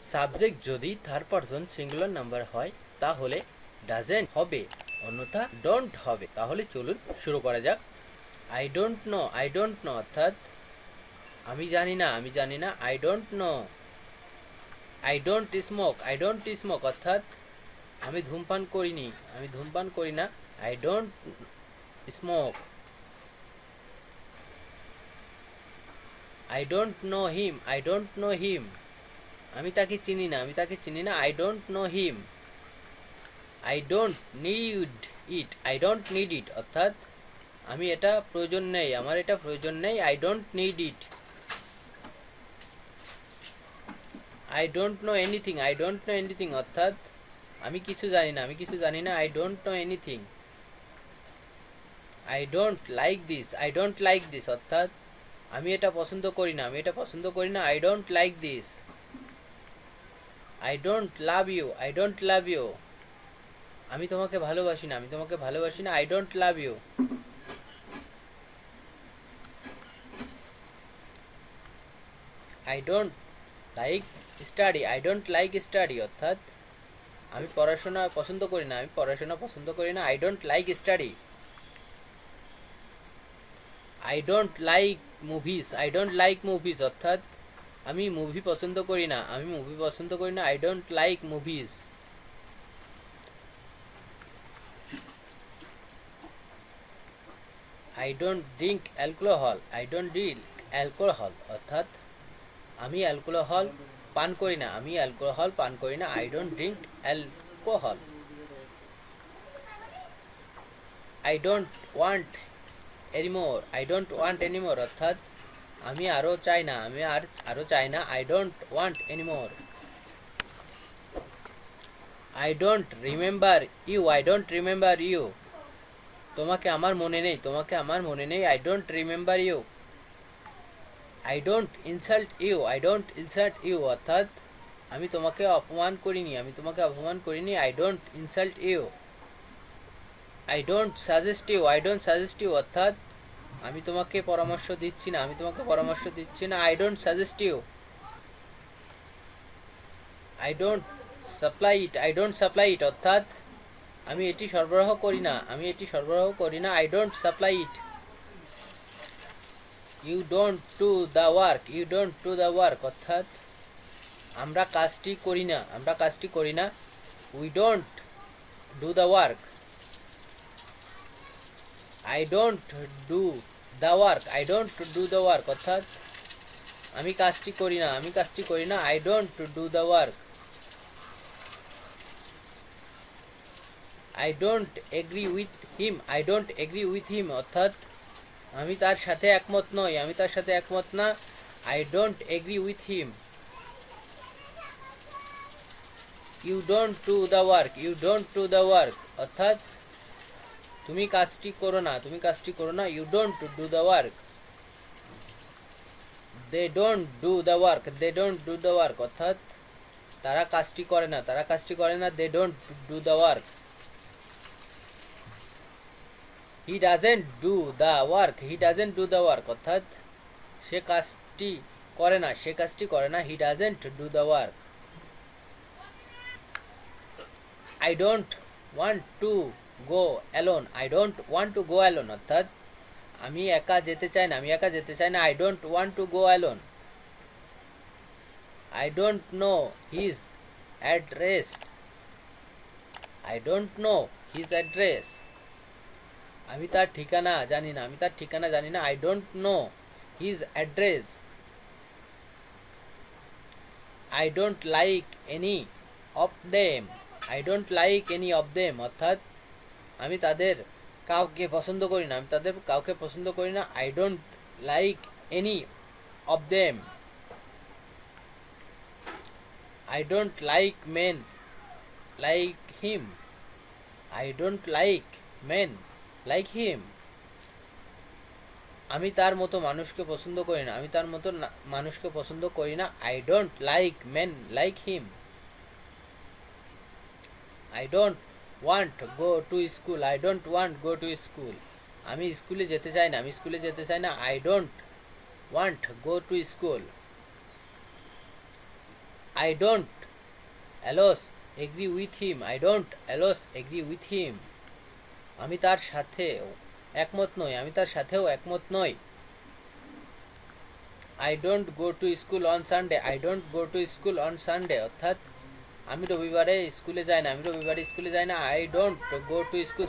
Subject যদি third person singular number হয় তাহলে ডাজেন্ট হবে, অন্যথা ডোন্ট হবে। তাহলে চলুন শুরু করা যাক। আই ডোন্ট নো অর্থাৎ আমি জানি না, I don't no. I don't smoke অর্থাৎ আমি ধূমপান করি না, I don't smoke. I don't know him, আমি তাকে চিনি না, I don't know him. I don't need it অর্থাৎ আমি এটা প্রয়োজন নেই, আমার এটা প্রয়োজন নেই, I don't need it. I don't know anything অর্থাৎ আমি কিছু জানি না, I don't know anything. I don't like this অর্থাৎ আমি এটা পছন্দ করি না, I don't like this. I don't love you, আমি তোমাকে ভালোবাসি না, I don't love you. I don't like study অর্থাৎ আমি পড়াশোনা পছন্দ করি না, I don't like study. I don't like movies অর্থাৎ আমি মুভি পছন্দ করি না, I don't like movies. I don't drink alcohol অর্থাৎ আমি অ্যালকোহল পান করি না, I don't drink alcohol. I don't want anymore অর্থাৎ আমি আরো চাই না, I don't want anymore. I don't remember you, তোমাকে আমার মনে নেই, I don't remember you. I don't insult you অর্থাৎ আমি তোমাকে অপমান করিনি, I don't insult you. I don't suggest you অর্থাৎ আমি তোমাকে পরামর্শ দিচ্ছি না, I don't suggest you. I don't supply it অর্থাৎ আমি এটি সরবরাহ করি না, I don't supply it. You don't do the work অর্থাৎ আমরা কাজটি করি না, we don't do the work. I don't do the work অর্থাৎ আমি কাজটি করি না, I don't do the work. I don't agree with him অর্থাৎ আমি তার সাথে একমত না, I don't agree with him. You don't do the work অর্থাৎ তুমি কাজটি করো না, you don't do the work. They don't do the work অর্থাৎ তারা কাজটি করে না, they don't do the work. He doesn't do the work অর্থাৎ সে কাজটি করে না, হি doesn't do the work. I don't want to go alone অর্থাৎ আমি একা যেতে চাই না, I don't want to go alone. I don't know his address আমি তার ঠিকানা জানি না, I don't know his address. I don't like any of them অর্থাৎ আমি তাদের কাউকে পছন্দ করি না, I don't like any of them. I don't like men like him, আমি তার মতো মানুষকে পছন্দ করি না, I don't like men like him. I don't want go to school, আমি স্কুলে যেতে চাই না, I don't want go to school. I don't also agree with him, I don't also agree with him. আমি তার সাথেও একমত নই, আমি তার সাথেও একমত নই। I don't go to school on Sunday, I don't go to school on Sunday, অর্থাৎ আমি রবিবারে স্কুলে যাই না, আমি রবিবারে স্কুলে যাই না। I don't go to school